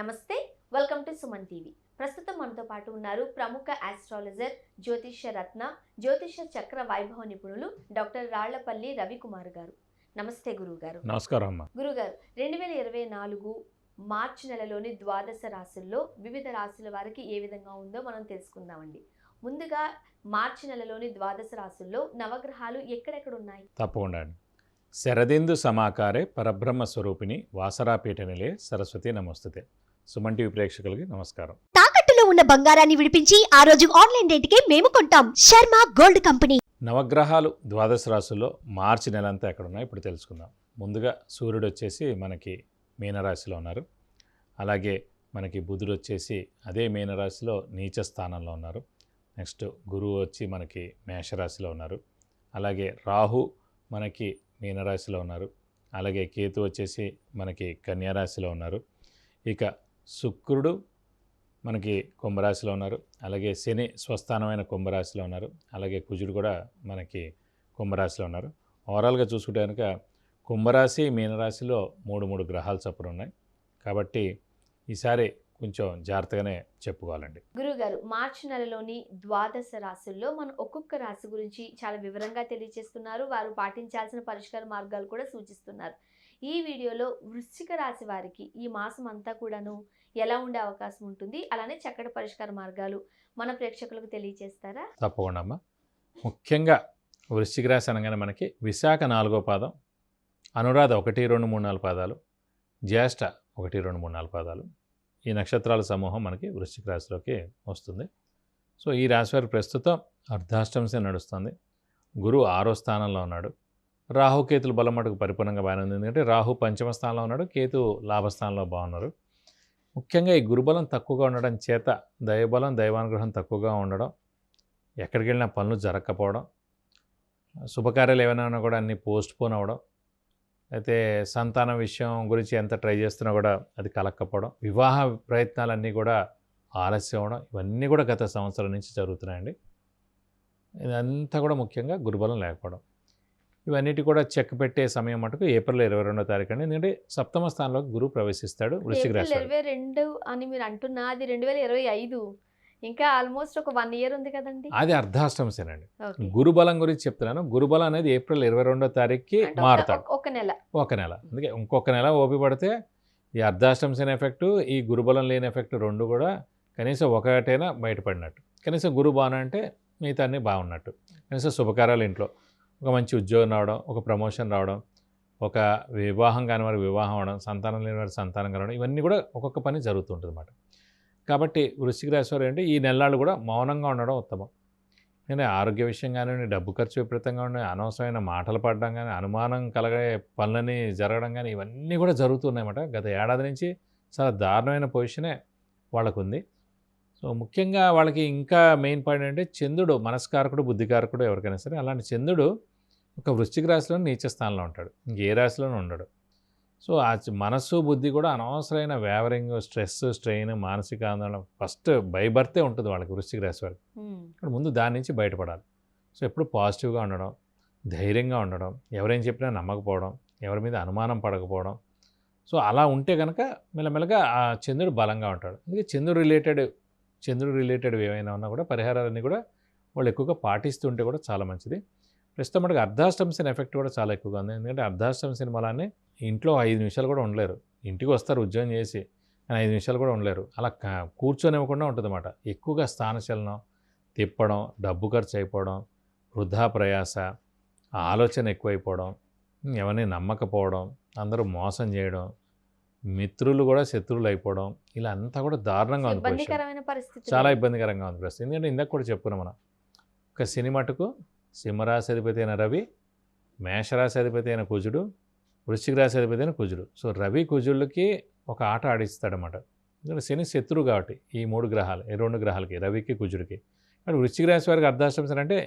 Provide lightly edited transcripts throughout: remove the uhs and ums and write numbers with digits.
నమస్తే, welcome to Suman TV. ప్రస్తుతం మనతో పాటు ఉన్నారు ప్రముఖ ఆస్ట్రాలజర్, జ్యోతిష్య రత్న, జ్యోతిష్య చక్ర వైభవ నిపుణులు డాక్టర్ రాళ్లపల్లి రవికుమార్ గారు. నమస్తే గురువుగారు. నమస్కారం అమ్మా. గురుగారు, 2024 మార్చి నెలలోని ద్వాదశ రాశుల్లో వివిధ రాశుల వారికి ఏ విధంగా ఉందో మనం తెలుసుకుందామండి. ముందుగా మార్చి నెలలోని ద్వాదశ రాశుల్లో నవగ్రహాలు ఎక్కడెక్కడ ఉన్నాయి? తప్పకుండా అండి. శరదిందు సమాకారే పరబ్రహ్మ స్వరూపిణి వాసరాపీఠ నిలే సరస్వతి నమస్తుతే. సుమన్ టీవీ ప్రేక్షకులకి నమస్కారం. తాకట్టులో ఉన్న బంగారాన్ని విడిపించి ఆ రోజు ఆన్లైన్ రేటుకే మేము కొంటాం. Sharma gold company. నవగ్రహాలు ద్వాదశ రాశుల్లో మార్చి నెలంతా ఎక్కడ ఉన్నాయో ఇప్పుడు తెలుసుకుందాం. ముందుగా సూర్యుడు వచ్చేసి మనకి మీనరాశిలో ఉన్నారు. అలాగే మనకి బుధుడు వచ్చేసి అదే మీనరాశిలో నీచ స్థానంలో ఉన్నారు. నెక్స్ట్ గురువు వచ్చి మనకి మేషరాశిలో ఉన్నారు. అలాగే రాహు మనకి మీనరాశిలో ఉన్నారు. అలాగే కేతు వచ్చేసి మనకి కన్యారాశిలో ఉన్నారు. ఇక శుక్రుడు మనకి కుంభరాశిలో ఉన్నారు. అలాగే శని స్వస్థానమైన కుంభరాశిలో ఉన్నారు. అలాగే కుజుడు కూడా మనకి కుంభరాశిలో ఉన్నారు. ఓవరాల్గా చూసుకుంటే కనుక కుంభరాశి మీనరాశిలో మూడు గ్రహాలు చొప్పున ఉన్నాయి. కాబట్టి ఈసారి కొంచెం జాగ్రత్తగానే చెప్పుకోవాలండి. గురుగారు, మార్చి నెలలోని ద్వాదశ రాశుల్లో మనం ఒక్కొక్క రాశి గురించి చాలా వివరంగా తెలియజేస్తున్నారు. వారు పాటించాల్సిన పరిష్కార మార్గాలు కూడా సూచిస్తున్నారు. ఈ వీడియోలో వృశ్చిక రాశి వారికి ఈ మాసం అంతా కూడాను ఎలా ఉండే అవకాశం ఉంటుంది, అలానే చక్కటి పరిష్కార మార్గాలు మన ప్రేక్షకులకు తెలియజేస్తారా? తప్పకుండా అమ్మా. ముఖ్యంగా వృశ్చిక రాశి అనగానే మనకి విశాఖ 4వ పాదం, అనురాధ 1, 2, 3, 4 పాదాలు, జ్యేష్ఠ 1, 2, 3, 4 పాదాలు, ఈ నక్షత్రాల సమూహం మనకి వృశ్చిక రాశిలోకి వస్తుంది. సో ఈ రాశి వారికి ప్రస్తుతం అర్ధాష్టంశ నడుస్తుంది. గురువు 6వ స్థానంలో ఉన్నాడు. రాహుకేతులు బలం మటుకు పరిపూర్ణంగా బాగానే ఉంది. ఎందుకంటే రాహు పంచమ స్థానంలో ఉన్నాడు, కేతు లాభస్థానంలో బాగున్నారు. ముఖ్యంగా ఈ గురుబలం తక్కువగా ఉండడం చేత దైవబలం, దైవానుగ్రహం తక్కువగా ఉండడం, ఎక్కడికి వెళ్ళినా పనులు జరగకపోవడం, శుభకార్యాలు ఏమైనా కూడా అన్నీ పోస్ట్పోన్ అవ్వడం, అయితే సంతాన విషయం గురించి ఎంత ట్రై చేస్తున్నా కూడా అది కలక్కపోవడం, వివాహ ప్రయత్నాలన్నీ కూడా ఆలస్యం అవ్వడం, ఇవన్నీ కూడా గత సంవత్సరం నుంచి జరుగుతున్నాయండి. ఇదంతా కూడా ముఖ్యంగా గురుబలం లేకపోవడం. ఇవన్నిటి కూడా చెక్ పెట్టే సమయం మటుకు ఏప్రిల్ 22వ తారీఖు అండి. ఎందుకంటే సప్తమ స్థానంలో గురువు ప్రవేశిస్తాడు వృశ్చిక రాశి. 22 అని మీరు అంటున్నా, అది 2025, ఇంకా ఆల్మోస్ట్ ఒక 1 year ఉంది కదండి. అది అర్ధాష్టంశేనండి. గురుబలం గురించి చెప్తున్నాను. గురుబలం అనేది ఏప్రిల్ 22వ తారీఖుకి మారుతాడు. ఒక నెల. అందుకే ఇంకొక నెల ఓపి పడితే ఈ అర్ధాష్టంశన ఎఫెక్టు, ఈ గురుబలం లేని ఎఫెక్ట్ రెండు కూడా కనీసం ఒకటైనా బయటపడినట్టు. కనీసం గురువు బాగా అంటే మిగతా అన్నీ బాగున్నట్టు. కనీసం శుభకార్యాలు ఇంట్లో, ఒక మంచి ఉద్యోగం రావడం, ఒక ప్రమోషన్ రావడం, ఒక వివాహం కాని వారికి వివాహం అవడం, సంతానం లేని వారికి సంతానం కలవడం, ఇవన్నీ కూడా ఒక్కొక్క పని జరుగుతుంటుంది అన్నమాట. కాబట్టి వృశ్చిక రాశి వారు ఏంటి, ఈ నెలలు కూడా మౌనంగా ఉండడం ఉత్తమం. కానీ ఆరోగ్య విషయం కానివ్వండి, డబ్బు ఖర్చు విపరీతంగా ఉండి, అనవసరమైన మాటలు పడడం కానీ, అనుమానం కలిగే పనులని జరగడం కానీ, ఇవన్నీ కూడా జరుగుతున్నాయన్నమాట. గత ఏడాది నుంచి చాలా దారుణమైన పొజిషనే వాళ్ళకు ఉంది. సో ముఖ్యంగా వాళ్ళకి ఇంకా మెయిన్ పాయింట్ అంటే చంద్రుడు మనస్కారకుడు, బుద్ధికారకుడు ఎవరికైనా సరే. అలాంటి చంద్రుడు ఒక వృశ్చిక రాశిలో నీచ స్థానంలో ఉంటాడు, ఇంకే రాశిలోనూ ఉండడు. సో ఆ మనస్సు బుద్ధి కూడా అనవసరమైన వేవరింగ్, స్ట్రెస్, స్ట్రెయిన్, మానసిక ఆందోళన ఫస్ట్ బై బర్తే ఉంటుంది వాళ్ళకి వృశ్చిక రాశి వారికి. ఇక్కడ ముందు దాని నుంచి బయటపడాలి. సో ఎప్పుడు పాజిటివ్గా ఉండడం, ధైర్యంగా ఉండడం, ఎవరేం చెప్పినా నమ్మకపోవడం, ఎవరి మీద అనుమానం పడకపోవడం. సో అలా ఉంటే కనుక మెల్లమెల్లగా ఆ చంద్రుడు బలంగా ఉంటాడు. అందుకే చంద్రుడు రిలేటెడ్ ఏమైనా ఉన్నా కూడా పరిహారాలన్నీ కూడా వాళ్ళు ఎక్కువగా పాటిస్తుంటే కూడా చాలా మంచిది. ప్రస్తుతం మనకి అర్ధాష్టంశన ఎఫెక్ట్ కూడా చాలా ఎక్కువగా ఉంది. ఎందుకంటే అర్ధాష్టంశన బలాన్ని ఇంట్లో 5 నిమిషాలు కూడా ఉండలేరు. ఇంటికి వస్తారు ఉద్యోగం చేసి, కానీ 5 నిమిషాలు కూడా ఉండలేరు. అలా కూర్చొనివ్వకుండా ఉంటుంది అన్నమాట. ఎక్కువగా స్థానచలనం, తిప్పడం, డబ్బు ఖర్చు అయిపోవడం, వృధా ప్రయాస, ఆలోచన ఎక్కువైపోవడం, ఎవరిని నమ్మకపోవడం, అందరూ మోసం చేయడం, మిత్రులు కూడా శత్రువులు అయిపోవడం, ఇలా అంతా కూడా దారుణంగా ఉంది. చాలా ఇబ్బందికరంగా ఉంది ప్రస్తుతం. ఎందుకంటే ఇందాక కూడా చెప్పుకున్నాం మనం, ఒక శని మటుకు సింహరాశి అధిపతి అయిన రవి, మేషరాశి అధిపతి అయిన కుజుడు, వృశ్చిక రాశి అధిపతి అయిన కుజుడు. సో రవి కుజుళ్ళకి ఒక ఆట ఆడిస్తాడనమాట. ఎందుకంటే శని శత్రువు కాబట్టి ఈ 3 గ్రహాలు, ఈ 2 గ్రహాలకి, రవికి కుజుడికి. కానీ వృశ్చిక రాశి వారికి అర్ధాష్టంశన అంటే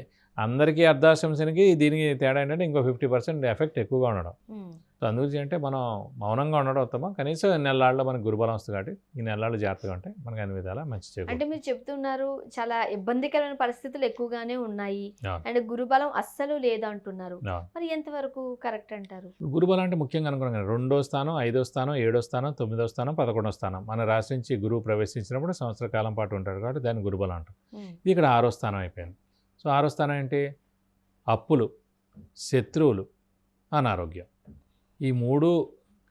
అందరికీ అర్ధాష్టమ శనికి దీనికి తేడా ఏంటంటే ఇంకో 50% ఎఫెక్ట్ ఎక్కువగా ఉండడం. సో అందుగురించి అంటే మనం మౌనంగా ఉండడం ఉత్తమం. కనీసం నెలలాళ్ళలో మనకు గురుబలం వస్తుంది కాబట్టి ఈ నెలలాళ్ళు జాగ్రత్తగా ఉంటే మనకు అన్ని విధాలా మంచి అంటే చేకూరుతుంది. మీరు చెప్తున్నారు చాలా ఇబ్బందికరమైన పరిస్థితులు ఎక్కువగానే ఉన్నాయి అవును. అండ్ గురుబలం అస్సలు లేదంటున్నారు. అవును. మరి ఎంతవరకు కరెక్ట్ అంటారు? గురుబలం అంటే ముఖ్యంగా అనుకున్నాం కదా, 2వ స్థానం, 5వ స్థానం, 7వ స్థానం, 9వ స్థానం, 11వ స్థానం మన రాశి నుంచి గురువు ప్రవేశించినప్పుడు సంవత్సర కాలం పాటు ఉంటాడు కాబట్టి దాన్ని గురుబలం అంటాం. ఇది ఇక్కడ 6వ స్థానం అయిపోయింది. సో 6వ స్థానం ఏంటి? అప్పులు, శత్రువులు, అనారోగ్యం. ఈ 3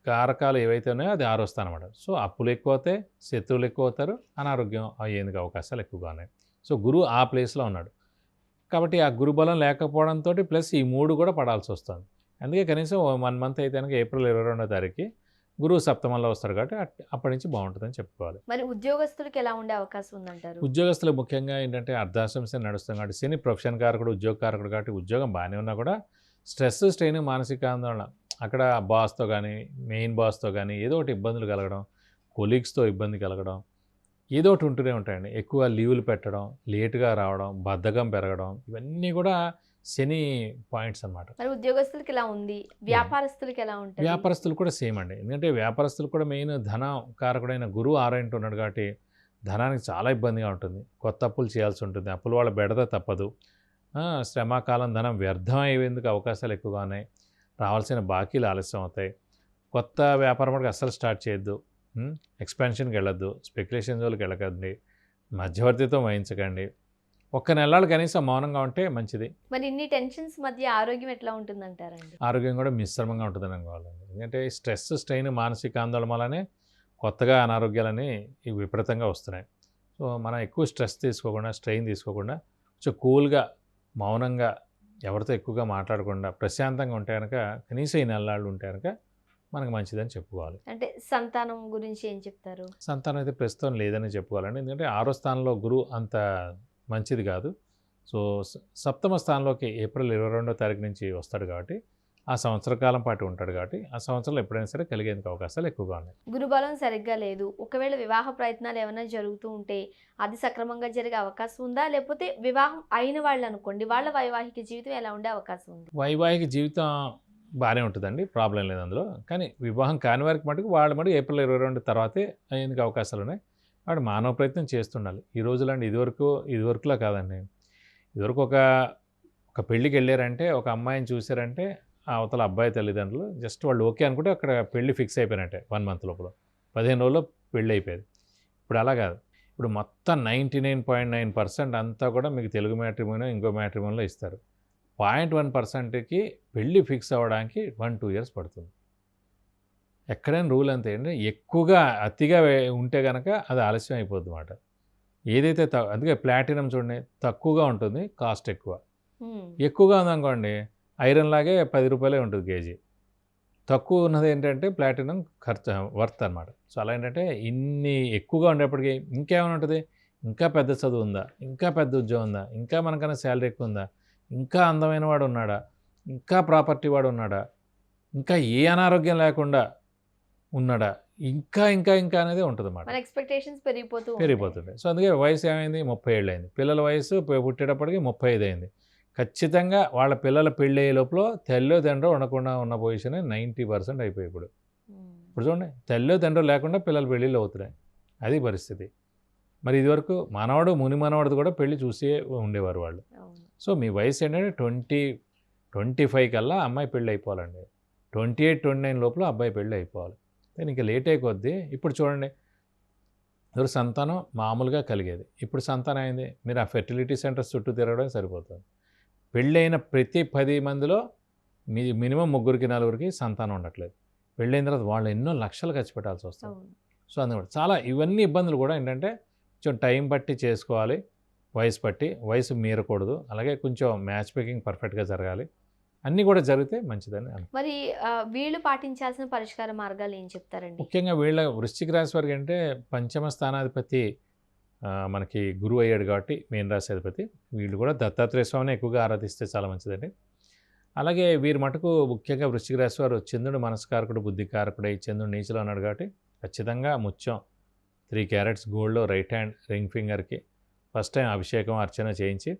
కారకాలు ఏవైతే ఉన్నాయో అది 6వ స్థానం అన్నమాట. సో అప్పులు ఎక్కువ అవుతాయి, శత్రువులు ఎక్కువ అవుతారు, అనారోగ్యం అయ్యేందుకు అవకాశాలు ఎక్కువగా ఉన్నాయి. సో గురువు ఆ ప్లేస్లో ఉన్నాడు కాబట్టి ఆ గురుబలం లేకపోవడంతో ప్లస్ ఈ 3 కూడా పడాల్సి వస్తుంది. అందుకే కనీసం 1 మంత్ అయితే కనుక ఏప్రిల్ 22వ తారీఖుకి గురువు సప్తమంలో వస్తాడు కాబట్టి అప్పటి నుంచి బాగుంటుందని చెప్పుకోవాలి. మరి ఉద్యోగస్తులకి ఎలా ఉండే అవకాశం ఉందంటారు? ఉద్యోగస్తులు ముఖ్యంగా ఏంటంటే అర్ధాష్టమ శని నడుస్తుంది కాబట్టి శని ప్రొఫెషన్ కారకుడు, ఉద్యోగ కారకుడు కాబట్టి ఉద్యోగం బాగానే ఉన్నా కూడా స్ట్రెస్, స్ట్రెయిన్, మానసిక ఆందోళన అక్కడ బాస్తో కానీ మెయిన్ బాస్తో కానీ ఏదో ఒకటి ఇబ్బందులు కలగడం, కొలీగ్స్తో ఇబ్బంది కలగడం ఏదో ఒకటి ఉంటూనే ఉంటాయండి. ఎక్కువ లీవులు పెట్టడం, లేటుగా రావడం, బద్ధకం పెరగడం ఇవన్నీ కూడా శని పాయింట్స్ అన్నమాట. మరి ఉద్యోగస్తులకి ఎలా ఉంది? వ్యాపారస్తులకి ఎలా ఉంటుంది? వ్యాపారస్తులు కూడా సేమ్ అండి. ఎందుకంటే వ్యాపారస్తులు కూడా మెయిన్ ధన కారకుడైన గురువు 6 ఇంటూ ఉన్నాడు కాబట్టి ధనానికి చాలా ఇబ్బందిగా ఉంటుంది. కొత్త అప్పులు చేయాల్సి ఉంటుంది. అప్పుల వాళ్ళ బెడద తప్పదు. శ్రమకాలం ధనం వ్యర్థం అయ్యేందుకు అవకాశాలు ఎక్కువగా ఉన్నాయి. రావాల్సిన బాకీలు ఆలస్యం అవుతాయి. కొత్త వ్యాపారం కూడా అస్సలు స్టార్ట్ చేయొద్దు. ఎక్స్పాన్షన్కి వెళ్ళొద్దు, స్పెక్యులేషన్ జోలికి వెళ్ళకండి, మధ్యవర్తితో వహించకండి. ఒక్క నెలలు కనీసం మౌనంగా ఉంటే మంచిది. మరి ఇన్ని టెన్షన్స్ మధ్య ఆరోగ్యం ఎట్లా ఉంటుందంటారండి? ఆరోగ్యం కూడా మిశ్రమంగా ఉంటుందని అనుకోవాలండి. ఎందుకంటే స్ట్రెస్, స్ట్రెయిన్, మానసిక ఆందోళన వల్లనే కొత్తగా అనారోగ్యాలని ఇవి విపరీతంగా వస్తున్నాయి. సో మనం ఎక్కువ స్ట్రెస్ తీసుకోకుండా, స్ట్రెయిన్ తీసుకోకుండా కొంచెం కూల్గా, మౌనంగా, ఎవరితో ఎక్కువగా మాట్లాడకుండా ప్రశాంతంగా ఉంటే కనుక కనీసం ఈ నెలలు ఉంటే కనుక మనకు మంచిదని చెప్పుకోవాలి. అంటే సంతానం గురించి ఏం చెప్తారు? సంతానం అయితే ప్రస్తుతం లేదని చెప్పుకోవాలండి. ఎందుకంటే 6వ స్థానంలో గురువు అంత మంచిది కాదు. సో సప్తమ స్థానంలోకి ఏప్రిల్ 22వ తారీఖు నుంచి వస్తాడు కాబట్టి ఆ సంవత్సర కాలం పాటు ఉంటాడు కాబట్టి ఆ సంవత్సరంలో ఎప్పుడైనా సరే కలిగేందుకు అవకాశాలు ఎక్కువగా ఉన్నాయి. గురుబలం సరిగ్గా లేదు, ఒకవేళ వివాహ ప్రయత్నాలు ఏమైనా జరుగుతూ ఉంటే అది సక్రమంగా జరిగే అవకాశం ఉందా? లేకపోతే వివాహం అయిన వాళ్ళు అనుకోండి, వాళ్ళ వైవాహిక జీవితం ఎలా ఉండే అవకాశం ఉంది? వైవాహిక జీవితం బాగానే ఉంటుందండి, ప్రాబ్లం లేదు అందులో. కానీ వివాహం కాని వారికి మటుకు వాళ్ళు మటుకు ఏప్రిల్ 22 తర్వాతే అయ్యేందుకు అవకాశాలు ఉన్నాయి. వాడు మానవ ప్రయత్నం చేస్తుండాలి. ఈ రోజులండి ఇదివరకులా కాదండి. ఇదివరకు ఒక పెళ్ళికి వెళ్ళారంటే, ఒక అమ్మాయిని చూశారంటే ఆ అవతల అబ్బాయి తల్లిదండ్రులు జస్ట్ వాళ్ళు ఓకే అనుకుంటే అక్కడ పెళ్ళి ఫిక్స్ అయిపోయినట్టే. 1 మంత్ లోపల 15 రోజుల్లో పెళ్ళి అయిపోయేది. ఇప్పుడు అలా కాదు. ఇప్పుడు మొత్తం 99.9% అంతా కూడా మీకు తెలుగు మ్యాట్రిమోనో ఇంకో మ్యాట్రిమోనీలో ఇస్తారు. 0.1%కి పెళ్ళి ఫిక్స్ అవ్వడానికి 1-2 ఇయర్స్ పడుతుంది. ఎక్కడైనా రూల్ అంతే అండి. ఎక్కువగా అతిగా ఉంటే కనుక అది ఆలస్యం అయిపోద్ది అన్నమాట. ఏదైతే అందుకే ప్లాటినం చూడండి తక్కువగా ఉంటుంది, కాస్ట్ ఎక్కువ. ఎక్కువగా ఉందనుకోండి ఐరన్ లాగే 10 రూపాయలే ఉంటుంది కేజీ. తక్కువ ఉన్నది ఏంటంటే ప్లాటినం వర్త్ అనమాట. సో అలా ఏంటంటే ఇన్ని ఎక్కువగా ఉండేప్పటికీ ఇంకేమైనా ఉంటుంది, ఇంకా పెద్ద చదువు ఉందా, ఇంకా పెద్ద ఉద్యోగం ఉందా, ఇంకా మనకన్నా శాలరీ ఎక్కువ ఉందా, ఇంకా అందమైన వాడు ఉన్నాడా, ఇంకా ప్రాపర్టీ వాడు ఉన్నాడా, ఇంకా ఏ అనారోగ్యం లేకుండా ఉన్నాడా, ఇంకా ఇంకా ఇంకా అనేది ఉంటుంది అన్నమాట. మన ఎక్స్పెక్టేషన్స్ పెరిగిపోతుంది. సో అందుకే వయసు ఏమైంది, 30 ఏళ్ళు అయింది. పిల్లల వయసు పుట్టేటప్పటికి 35 అయింది. ఖచ్చితంగా వాళ్ళ పిల్లల పెళ్ళి అయ్యే లోపల తల్లో తండ్రో ఉండకుండా ఉన్న పొజిషన్ 90% అయిపోయి ఇప్పుడు చూడండి, తల్లో తండ్రో లేకుండా పిల్లల పెళ్ళిళ్ళు అవుతున్నాయి. అది పరిస్థితి. మరి ఇదివరకు మనవాడు ముని మనవాడిది కూడా పెళ్ళి చూసే ఉండేవారు వాళ్ళు. సో మీ వయసు ఏంటంటే 20-25 కల్లా అమ్మాయి పెళ్ళి అయిపోవాలండి. 28-29 లోపల అబ్బాయి పెళ్ళి అయిపోవాలి. ఇంకా లేట్ అయిపోద్ది. ఇప్పుడు చూడండి, ఎవరు సంతానం మామూలుగా కలిగేది, ఇప్పుడు సంతానం అయింది, మీరు ఆ ఫెర్టిలిటీ సెంటర్స్ చుట్టూ తిరగడం సరిపోతుంది. పెళ్ళైన ప్రతి 10 మందిలో మినిమం 3-4 సంతానం ఉండట్లేదు. పెళ్ళైన తర్వాత వాళ్ళు ఎన్నో లక్షలు ఖర్చు పెట్టాల్సి వస్తుంది. సో అందుకని చాలా ఇవన్నీ ఇబ్బందులు కూడా ఏంటంటే కొంచెం టైం బట్టి చేసుకోవాలి, వయసు బట్టి, వయసు మీరకూడదు, అలాగే కొంచెం మ్యాచ్ మేకింగ్ పర్ఫెక్ట్గా జరగాలి. అన్నీ కూడా జరిగితే మంచిదని. మరి వీళ్ళు పాటించాల్సిన పరిష్కార మార్గాలు ఏం చెప్తారండి? ముఖ్యంగా వీళ్ళ వృశ్చిక రాశి వారికి అంటే పంచమ స్థానాధిపతి మనకి గురువు అయ్యాడు కాబట్టి మీన రాశి అధిపతి. వీళ్ళు కూడా దత్తాత్రేయ స్వామిని ఎక్కువగా ఆరాధిస్తే చాలా మంచిదండి. అలాగే వీరి మటుకు ముఖ్యంగా వృశ్చిక రాశి వారు చంద్రుడు మనస్కారకుడు, బుద్ధికారకుడై చంద్రుడు నీచలో ఉన్నాడు కాబట్టి ఖచ్చితంగా ముత్యం 3 క్యారెట్స్ గోల్డ్లో రైట్ హ్యాండ్ రింగ్ ఫింగర్కి ఫస్ట్ టైం అభిషేకం అర్చన చేయించి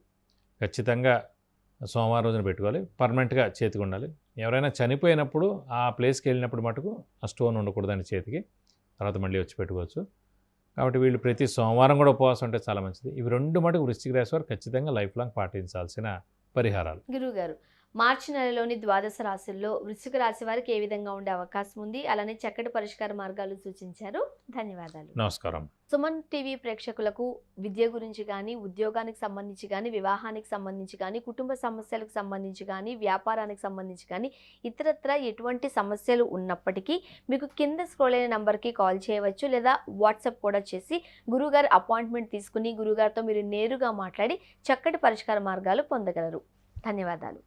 ఖచ్చితంగా సోమవారం రోజున పెట్టుకోవాలి, పర్మనెంట్గా చేతికి ఉండాలి. ఎవరైనా చనిపోయినప్పుడు ఆ ప్లేస్కి వెళ్ళినప్పుడు మటుకు ఆ స్టోన్ ఉండకూడదని చేతికి, తర్వాత మళ్ళీ వచ్చి పెట్టుకోవచ్చు. కాబట్టి వీళ్ళు ప్రతి సోమవారం కూడా ఉపవాసం ఉంటే చాలా మంచిది. ఇవి 2 మటుకు వృశ్చిక రాశి వారు ఖచ్చితంగా లైఫ్ లాంగ్ పాటించాల్సిన పరిహారాలు. గురువుగారు, మార్చి నెలలోని ద్వాదశ రాశుల్లో వృశ్చిక రాశి వారికి ఏ విధంగా ఉండే అవకాశం ఉంది, అలానే చక్కటి పరిష్కార మార్గాలు సూచించారు. ధన్యవాదాలు. నమస్కారం. సుమన్ టీవీ ప్రేక్షకులకు విద్య గురించి కానీ, ఉద్యోగానికి సంబంధించి కానీ, వివాహానికి సంబంధించి కానీ, కుటుంబ సమస్యలకు సంబంధించి కానీ, వ్యాపారానికి సంబంధించి కానీ, ఇతరత్ర ఎటువంటి సమస్యలు ఉన్నప్పటికీ మీకు కింద స్క్రోల్ అయిన నంబర్కి కాల్ చేయవచ్చు, లేదా వాట్సాప్ కూడా చేసి గురువుగారు అపాయింట్మెంట్ తీసుకుని గురువుగారితో మీరు నేరుగా మాట్లాడి చక్కటి పరిష్కార మార్గాలు పొందగలరు. ధన్యవాదాలు.